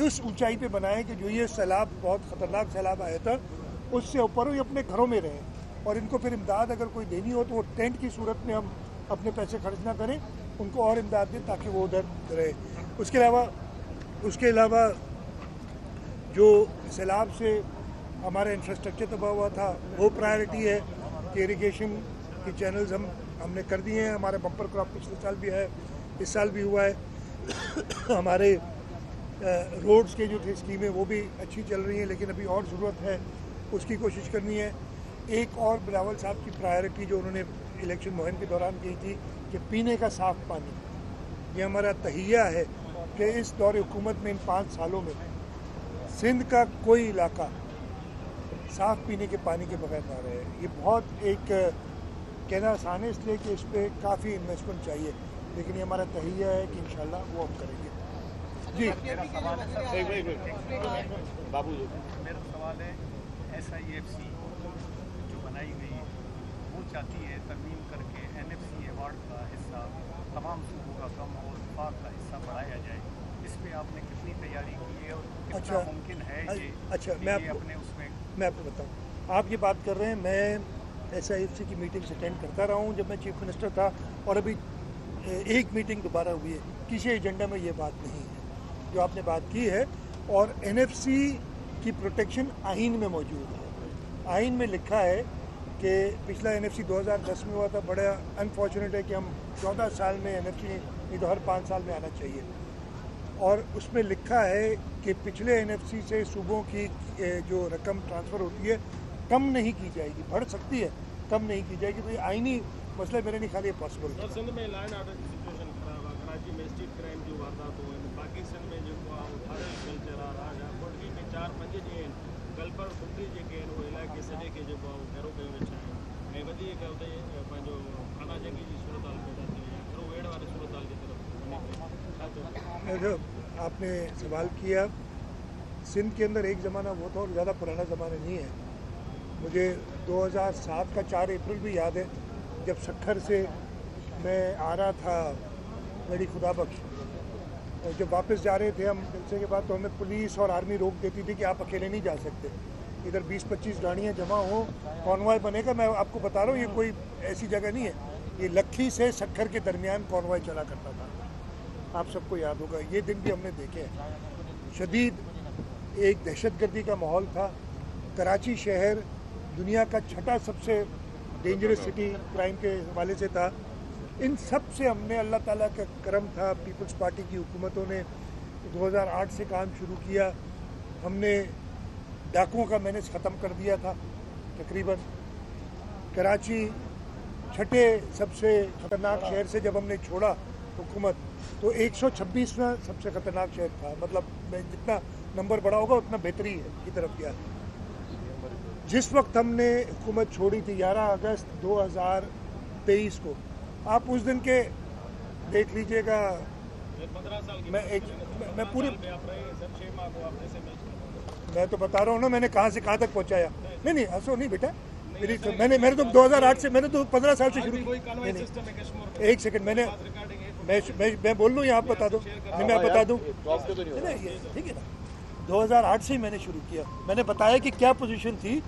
उस ऊंचाई पे बनाएं कि जो ये सैलाब, बहुत ख़तरनाक सैलाब आया था, उससे ऊपर ये अपने घरों में रहें। और इनको फिर इमदाद अगर कोई देनी हो तो वो टेंट की सूरत में हम अपने पैसे खर्च ना करें, उनको और इमदाद दें ताकि वो उधर रहे। उसके अलावा जो सैलाब से हमारा इंफ्रास्ट्रक्चर तबाह हुआ था, वो प्रायोरिटी है कि इरिगेशन के चैनल्स हमने कर दिए हैं। हमारा बम्पर क्रॉप पिछले साल भी है, इस साल भी हुआ है। हमारे रोड्स के जो थे स्कीमें वो भी अच्छी चल रही हैं, लेकिन अभी और ज़रूरत है, उसकी कोशिश करनी है। एक और बिलावल साहब की प्रायोरिटी जो उन्होंने इलेक्शन मुहिम के दौरान कही थी कि पीने का साफ़ पानी, ये हमारा तहिया है कि इस दौर हुकूमत में इन 5 सालों में सिंध का कोई इलाका साफ़ पीने के पानी के बगैर ना रहे। ये बहुत एक कहना आसान है इसलिए कि इस पर काफ़ी इन्वेस्टमेंट चाहिए, लेकिन ये हमारा तहिया है कि इंशाल्लाह वो हम करेंगे। जी मेरा सवाल है SIFC जो बनाई गई है वो चाहती है तरमीम करके NFC अवार्ड का हिस्सा तमाम सूबों का कम और वफाक का हिस्सा बढ़ाया जाए। इस पे आपने कितनी तैयारी की है और कितना मुमकिन है ये? अच्छा, मैं आपको बताऊँ, आप ये बात कर रहे हैं, मैं SIFC की मीटिंग अटेंड करता रहा हूँ जब मैं चीफ मिनिस्टर था, और अभी एक मीटिंग दोबारा हुई है। किसी एजेंडा में ये बात नहीं है जो आपने बात की है। और NFC की प्रोटेक्शन आइन में मौजूद है। आइन में लिखा है कि पिछला NFC 2010 में हुआ था। बड़ा अनफॉर्चुनेट है कि हम 14 साल में NFC नहीं तो हर 5 साल में आना चाहिए। और उसमें लिखा है कि पिछले NFC से सूबों की जो रकम ट्रांसफ़र होती है कम नहीं की जाएगी, बढ़ सकती है, कम नहीं की जाएगी। तो ये आइनी मसला मेरे नहीं ख्याल ये पॉसिबल है। सिंध में लैंड ऑर्डर की सिचुएशन खराब है, कराची में स्ट्रीट क्राइम जो वारदात हो, पाकिस्तान में जो कल्चर आ रहा है, कोटली में 4-5 जो गलपर फुटरी जेके वो इलाइक़े सॼे खे जेको आहे उहो घेरो कयो वेठा आहिनि ऐं वधीक हुते पंहिंजो खाना जंगी जी सूरत हाल पैदा थी वई आहे, घेरो वेड़ वारी सूरत हाल की तरफ़ वञे पियो। आपने सवाल किया, सिंध के अंदर एक ज़माना वो था और ज़्यादा पुराना ज़माना नहीं है। मुझे 2007 का 4 अप्रैल भी याद है जब सक्खर से मैं आ रहा था बड़ी खुदा बख्श, और जब वापस जा रहे थे हम जलसे के बाद, तो हमें पुलिस और आर्मी रोक देती थी कि आप अकेले नहीं जा सकते, इधर 20-25 गाड़ियाँ जमा हो, कॉन्वॉय बनेगा। मैं आपको बता रहा हूँ ये कोई ऐसी जगह नहीं है, ये लखी से सक्खर के दरमियान कॉन्वॉय चला करता था, आप सबको याद होगा। ये दिन भी हमने देखे हैं। शदीद एक दहशतगर्दी का माहौल था। कराची शहर दुनिया का 6ठा सबसे डेंजरस सिटी क्राइम के हवाले से था। इन सब से हमने, अल्लाह ताला का करम था, पीपल्स पार्टी की हुकूमतों ने 2008 से काम शुरू किया। हमने डाकुओं का मैनेज ख़त्म कर दिया था तकरीबन। कराची 6ठे सबसे ख़तरनाक शहर से जब हमने छोड़ा हुकूमत, तो 126वां सबसे ख़तरनाक शहर था। मतलब जितना नंबर बढ़ा होगा उतना बेहतरी की तरफ गया। जिस वक्त हमने हुकूमत छोड़ी थी 11 अगस्त 2023 को, आप उस दिन के देख लीजिएगा। 15 साल की मैं पूरी मैं तो बता रहा हूँ ना, मैंने कहाँ से कहाँ तक पहुँचाया। नहीं हंसो नहीं बेटा, मैंने तो 2008 से, मैंने तो 15 साल से शुरू किया। एक सेकंड, मैं बोल लूँ या आप बता दो? नहीं, मैं बता दूँ, ठीक है ना। 2008 से ही मैंने शुरू किया। मैंने बताया कि क्या पोजीशन थी।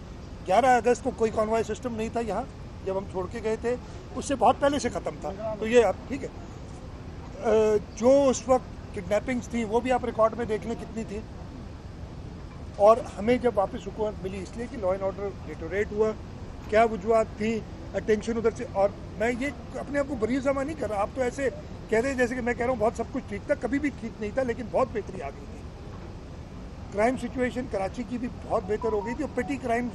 11 अगस्त को कोई कॉन्वॉय सिस्टम नहीं था यहाँ जब हम छोड़ के गए थे, उससे बहुत पहले से ख़त्म था। तो ये आप ठीक है। जो उस वक्त किडनैपिंग्स थी वो भी आप रिकॉर्ड में देख लें कितनी थी। और हमें जब वापस हुकूमत मिली इसलिए कि लॉ एंड ऑर्डर डिटोरेट हुआ, क्या वजूहत थी, अटेंशन उधर से। और मैं ये अपने आप को बरी जमा नहीं कर रहा, आप तो ऐसे कह रहे हैं जैसे कि मैं कह रहा हूँ बहुत सब कुछ ठीक था। कभी भी ठीक नहीं था, लेकिन बहुत बेहतरी आ गई थी। क्राइम सिचुएशन कराची की भी बहुत बेहतर हो गई थी, और पेटी क्राइम्स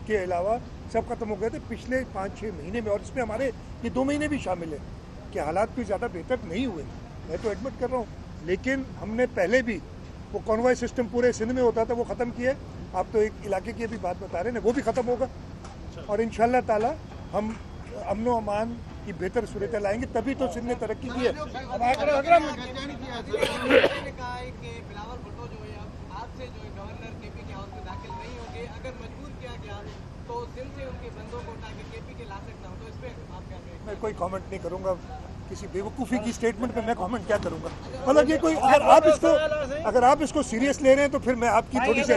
के अलावा सब खत्म हो गए थे पिछले 5-6 महीने में। और इसमें हमारे ये 2 महीने भी शामिल है कि हालात कोई ज़्यादा बेहतर नहीं हुए, मैं तो एडमिट कर रहा हूँ। लेकिन हमने पहले भी वो कॉन्वॉय सिस्टम पूरे सिंध में होता था, वो ख़त्म किया। आप तो एक इलाके की अभी बात बता रहे हैं, वो भी ख़त्म होगा। और इंशाअल्लाह ताला हम अमन व अमान की बेहतर सूरत लाएंगे, तभी तो सिंध ने तरक्की की है। मैं कोई कमेंट नहीं करूंगा। किसी बेवकूफ़ी की स्टेटमेंट पे मैं कमेंट क्या करूंगा। मतलब ये कोई अगर आप इसको सीरियस ले रहे हैं तो फिर मैं आपकी थोड़ी सी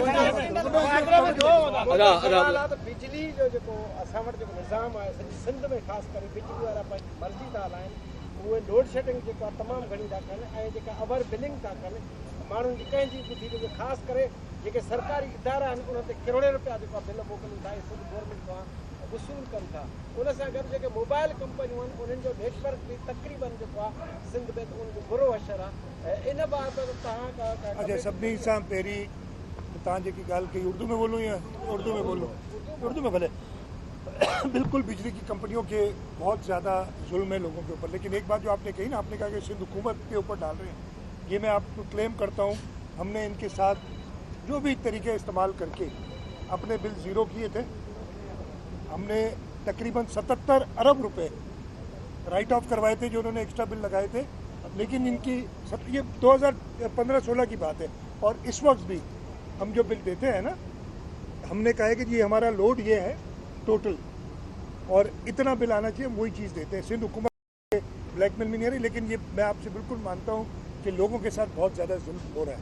बिजली जो असां वटि जेको निज़ाम आहे सॼी सिंध में ख़ासि करे बिजली वारा पंहिंजी मर्ज़ी था हलाइनि, उहे लोड शेडिंग जेको आहे तमामु घणी था कनि ऐं जेका ओवर बिलिंग था कनि माण्हुनि जी कंहिंजी ॿुधी जो ख़ासि करे जेके सरकारी इदारा आहिनि उन ते करोड़े रुपया जेको आहे बिल मोकिलनि था ऐं ख़ुदि गवर्नमेंट खां वसूल कनि था। उन सां गॾु जेके मोबाइल कंपनियूं आहिनि उन्हनि जो नेटवर्क बि तक़रीबन जेको आहे सिंध में उनजो बुरो असरु आहे। इन बाबति तव्हां अच्छा सभिनी सां पहिरीं तव्हां जेकी ॻाल्हि कई उर्दू में बोलूं या उर्दू में बोलूं? उर्दू में भले। बिल्कुल बिजली की कंपनियों के बहुत ज़्यादा जुल्म है लोगों के ऊपर, लेकिन एक बात जो आपने कही ना, आपने कहा कि सिंध हुकूमत के ऊपर डाल रहे हैं, ये मैं आपको क्लेम करता हूँ। हमने इनके साथ जो भी तरीके इस्तेमाल करके अपने बिल ज़ीरो किए थे। हमने तकरीबन 77 अरब रुपए राइट ऑफ करवाए थे जो उन्होंने एक्स्ट्रा बिल लगाए थे, लेकिन इनकी ये 2015-16 की बात है। और इस वक्त भी हम जो बिल देते हैं ना, हमने कहा है कि ये हमारा लोड ये है टोटल और इतना बिल आना चाहिए, हम वही चीज़ देते हैं। सिंध हुकूमत ब्लैकमेल में नहीं आ रही, लेकिन ये मैं आपसे बिल्कुल मानता हूँ कि लोगों के साथ बहुत ज़्यादा जुल्म हो रहा है,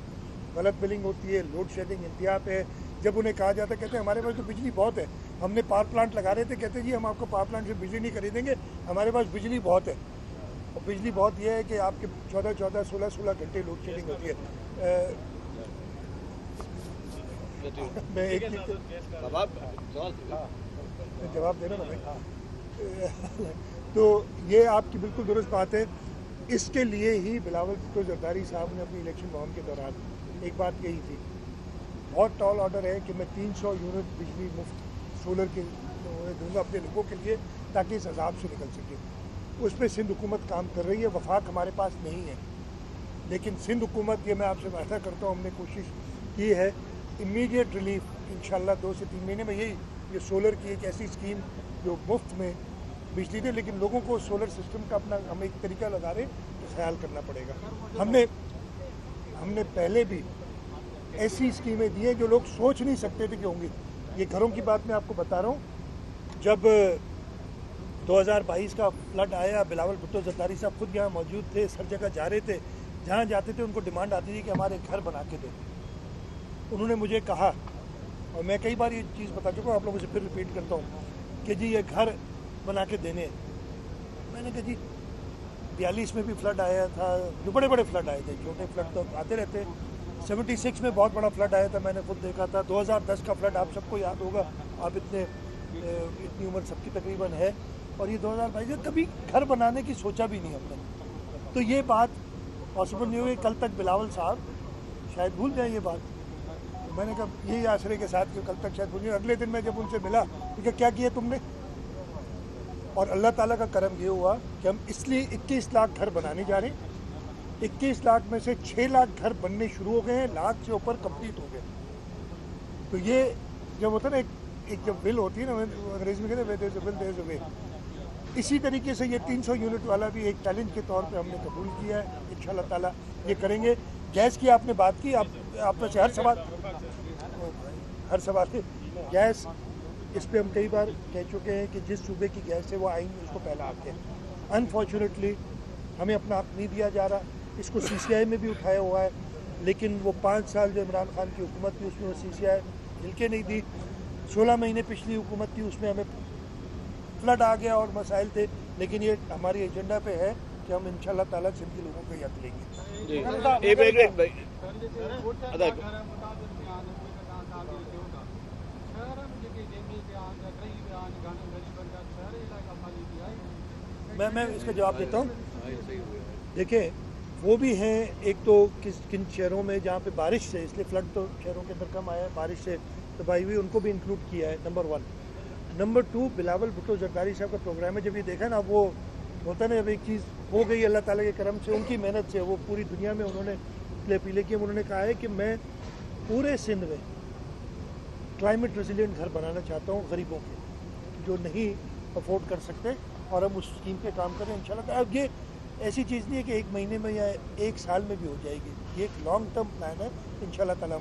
गलत बिलिंग होती है, लोड शेडिंग इंतहा पे है। जब उन्हें कहा जाता है कहते हैं हमारे पास तो बिजली बहुत है, हमने पावर प्लांट लगा रहे थे, कहते जी हम आपको पावर प्लांट से बिजली नहीं खरीदेंगे, हमारे पास बिजली बहुत है। और बिजली बहुत ये है कि आपके 14-14, 16-16 घंटे लोड शेडिंग होती है। मैं एक जवाब दे रहा हूँ भाई। तो ये आपकी बिल्कुल दुरुस्त बात है। इसके लिए ही बिलावल भुट्टो जरदारी साहब ने अपनी इलेक्शन मुहिम के दौरान एक बात कही थी, बहुत टॉल ऑर्डर है कि मैं 300 यूनिट बिजली मुफ्त सोलर के दूंगा अपने लोगों के लिए ताकि इस अजाब से निकल सके। उस पर सिंध हुकूमत काम कर रही है, वफाक हमारे पास नहीं है, लेकिन सिंध हुकूमत, ये मैं आपसे वादा करता हूँ, हमने कोशिश की है इमीडिएट रिलीफ इंशाल्लाह 2 से 3 महीने में। यही ये सोलर की एक ऐसी स्कीम जो मुफ्त में बिजली दे, लेकिन लोगों को सोलर सिस्टम का अपना हम एक तरीका लगा रहे तो ख्याल करना पड़ेगा। हमने पहले भी ऐसी स्कीमें दी हैं जो लोग सोच नहीं सकते थे कि होंगी। ये घरों की बात मैं आपको बता रहा हूँ, जब 2022 का फ्लड आया, बिलावल भुट्टो जरदारी साहब खुद यहाँ मौजूद थे, हर जगह जा रहे थे, जहाँ जाते थे उनको डिमांड आती थी कि हमारे घर बना के दो। उन्होंने मुझे कहा, और मैं कई बार ये चीज़ बता चुका हूँ, आप लोगों से फिर रिपीट करता हूँ कि जी ये घर बना के देने। मैंने कहा जी 42 में भी फ्लड आया था, जो बड़े बड़े फ्लड आए थे, छोटे फ्लड तो आते रहते। 76 में बहुत बड़ा फ्लड आया था, मैंने खुद देखा था। 2010 का फ्लड आप सबको याद होगा, आप इतनी उम्र सबकी तकरीबन है। और ये 2022 कभी घर बनाने की सोचा भी नहीं हमने। तो ये बात पॉसिबल नहीं हुई। कल तक बिलावल साहब शायद भूल जाए ये बात। तो मैंने कहा यही आश्रय के साथ कि कल तक शायद भूल जाए। अगले दिन मैं जब उनसे मिला, तो क्या किया तुमने? और अल्लाह ताला का करम ये हुआ कि हम इसलिए 21 लाख घर बनाने जा रहे हैं। 21 लाख में से 6 लाख घर बनने शुरू हो गए हैं, लाख से ऊपर कंप्लीट हो गए। तो ये जब होता है ना, एक जब बिल होती है ना, अंग्रेजी में कहते हैं there is a will there is a way. इसी तरीके से ये 300 यूनिट वाला भी एक चैलेंज के तौर पे हमने कबूल किया है। इंशाल्लाह ताला ये करेंगे। गैस की आपने बात की, आप में से हर सवाल गैस, इस पे हम कई बार कह चुके हैं कि जिस सूबे की गैस है वो आएंगे उसको पहला हक है। अनफॉर्चुनेटली हमें अपना हक नहीं दिया जा रहा। इसको CCI में भी उठाया हुआ है, लेकिन वो 5 साल जो इमरान खान की हुकूमत थी उसमें वो CCI हिलके नहीं दी। 16 महीने पिछली हुकूमत थी, उसमें हमें फ्लड आ गया और मसाइल थे, लेकिन ये हमारी एजेंडा पे है कि हम इंशाल्लाह ताला सिंध के लोगों को हक लेंगे। मैं इसका जवाब देता हूँ। देखिए वो भी हैं, एक तो किन शहरों में जहाँ पे बारिश से, इसलिए फ्लड तो शहरों के अंदर कम आया है, बारिश से तबाही हुई, उनको भी इंक्लूड किया है, नंबर 1। नंबर 2, बिलावल भुट्टो जरदारी साहब का प्रोग्राम है। जब ये देखा ना, वो होता है ना, जब एक चीज़ हो गई अल्लाह ताला के करम से, उनकी मेहनत से, वो पूरी दुनिया में उन्होंने अपीलें की। उन्होंने कहा है कि मैं पूरे सिंध में क्लाइमेट रेजिलिएंट घर बनाना चाहता हूँ गरीबों के, जो नहीं अफोर्ड कर सकते, और हम उस स्कीम पे काम करें इंशाल्लाह। अब ये ऐसी चीज़ नहीं है कि 1 महीने में या 1 साल में भी हो जाएगी, ये एक लॉन्ग टर्म प्लान है इंशाल्लाह ताला।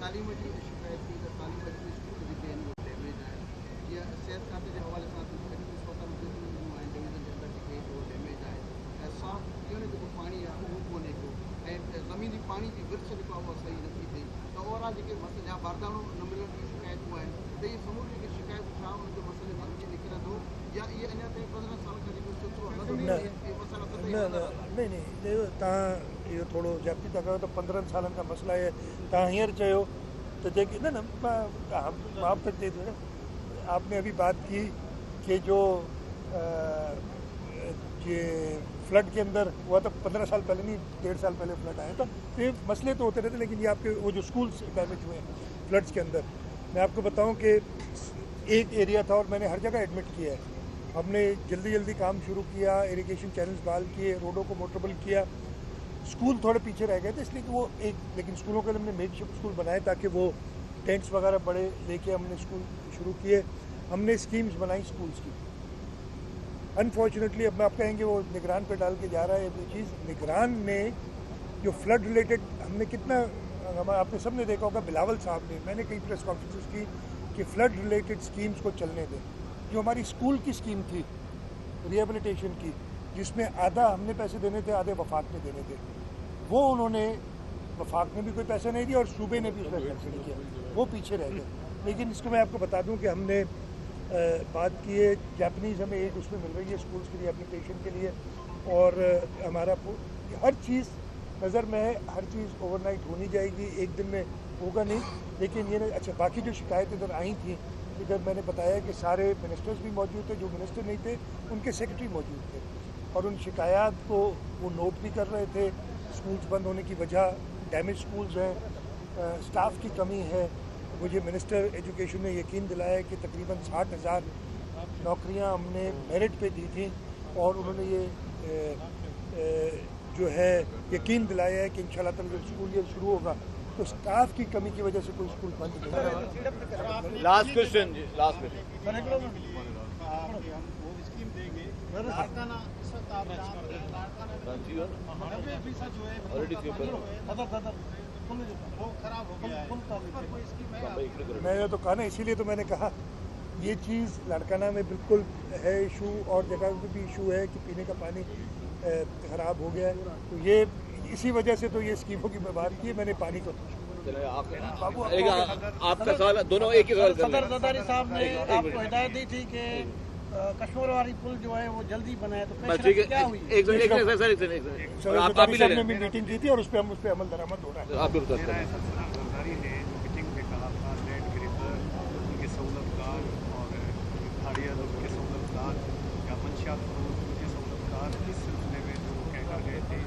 तालीम जी शिकायत थी त तालीम जी स्कूल जेके आहिनि उहे डैमेज आहिनि जीअं सिहत खाते जे हवाले सां अस्पताल जेतिरियूं आहिनि डिवीज़न जे अंदरि जेके उहो डैमेज आहे ऐं साफ़ पीअण जेको पाणी आहे उहो कोन्हे को ऐं ज़मीनी पाणी जी विर्छ जेको आहे उहा सही नथी थिए त ओवरऑल जेके मसइला या बारदानो न मिलण जूं शिकायतूं आहिनि त इहे समूरी जेके शिकायतूं छा उनजो मसइले में अॻिते निकिरंदो या इहे अञा ताईं 15 साल खां जेको सोचियो हलंदो न नहीं तव्हां इहो थोरो ज़्यादती था कयो त 15 सालनि खां मसइला आहे तव्हां हींअर चयो त जेकी न माफ़ कर दीजिए आपने अभी बात की कि जो ये फ्लड के अंदर हुआ तो 15 साल पहले नहीं 1.5 साल पहले फ्लड आया था तो ये मसले तो होते रहते लेकिन ये आपके वो जो स्कूल्स डैमेज हुए हैं फ्लड्स के अंदर मैं आपको बताऊं कि एक एरिया था और मैंने हर जगह एडमिट किया है हमने जल्दी काम शुरू किया इरिगेशन चैनल्स बहाल किए रोडों को मोटरेबल किया स्कूल थोड़े पीछे रह गए थे इसलिए कि वो लेकिन स्कूलों के लिए हमने मेकशिफ्ट स्कूल बनाए ताकि वो टेंट्स वगैरह बड़े लेके हमने स्कूल शुरू किए हमने स्कीम्स बनाई स्कूल्स की अनफॉर्चुनेटली अब मैं आप कहेंगे वो निगरान पे डाल के जा रहा है ये चीज़ निगरान ने जो फ्लड रिलेटेड हमने कितना आपने सबने देखा होगा बिलावल साहब ने मैंने कई प्रेस कॉन्फ्रेंसेस की कि फ्लड रिलेटेड स्कीम्स को चलने दें जो हमारी स्कूल की स्कीम थी रिहेबिलिटेशन की जिसमें आधा हमने पैसे देने थे आधे वफाक ने देने थे वो उन्होंने वफाक ने भी कोई पैसा नहीं दिया और सूबे ने भी उसमें खर्च नहीं किया वो पीछे रह गए लेकिन इसको मैं आपको बता दूं कि हमने बात की है जापानीज़ हमें एक उसमें मिल रही है स्कूल्स के लिए एप्लीकेशन के लिए और हमारा हर चीज़ नज़र में है हर चीज़ ओवरनाइट होनी जाएगी एक दिन में होगा नहीं लेकिन ये अच्छा बाकी जो शिकायतें इधर आई थी इधर मैंने बताया कि सारे मिनिस्टर्स भी मौजूद थे जो मिनिस्टर नहीं थे उनके सेक्रेटरी मौजूद थे और उन शिकायत को वो नोट भी कर रहे थे स्कूल्स बंद होने की वजह डैमेज स्कूल्स हैं स्टाफ की कमी है मुझे मिनिस्टर एजुकेशन ने यकीन दिलाया कि तकरीबन 60,000 नौकरियां हमने मेरिट पे दी थी और उन्होंने ये जो है यकीन दिलाया है कि इंशाल्लाह ताला जब स्कूल ये शुरू होगा तो स्टाफ की कमी की वजह से कोई स्कूल बंद नहीं होगा। लास्ट क्वेश्चन मैं तो कहा ना इसीलिए तो मैंने कहा ये चीज़ लाड़काना में बिल्कुल है इशू और जगह पे भी इशू है कि पीने का पानी ख़राब हो गया है तो ये इसी वजह से तो ये स्कीमों की मैं बात की है मैंने पानी को आपका सवाल दोनों एक ही सवाल सदर जरदारी साहब ने आपको हिदायत दी थी कि कश्मीरवाड़ी पुल जो है वो जल्दी बनाए तो क्या हुई आपने भी मीटिंग की थी और उस पर हम उस पर अमल दरामद हो रहा है आप भी बता सरदारी ने मीटिंग में कहा था लैंड ग्रेबर उनके सहूलतकार और हारियर उनके सहूलतकार या मंशियात उनके सहूलतकार इस सिलसिले में जो कहकर गए थे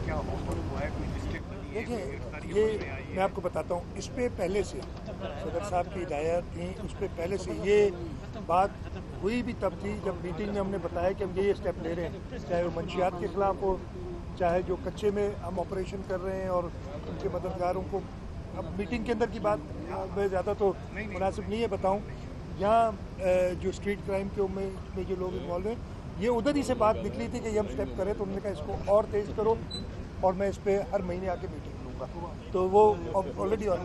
क्या हो हुआ है कोई मिस्टेक बनी है देखिए ये मैं आपको बताता हूँ इस पर पहले से सदर साहब की हिदायत थी उस पर पहले से ये बात हुई भी तब थी जब मीटिंग में हमने बताया कि हम ये स्टेप ले रहे हैं चाहे वो मंशियात के ख़िलाफ़ हो चाहे जो कच्चे में हम ऑपरेशन कर रहे हैं और उनके मददगारों को अब मीटिंग के अंदर की बात मैं ज़्यादा तो मुनासिब नहीं है बताऊँ यहाँ जो स्ट्रीट क्राइम के में जो लोग इन्वॉल्व हैं ये उधर ही से बात निकली थी कि ये हम स्टेप करें तो उन्होंने कहा इसको और तेज़ करो और मैं इस पर हर महीने आके मीटिंग लूँगा तो वो ऑलरेडी ऑन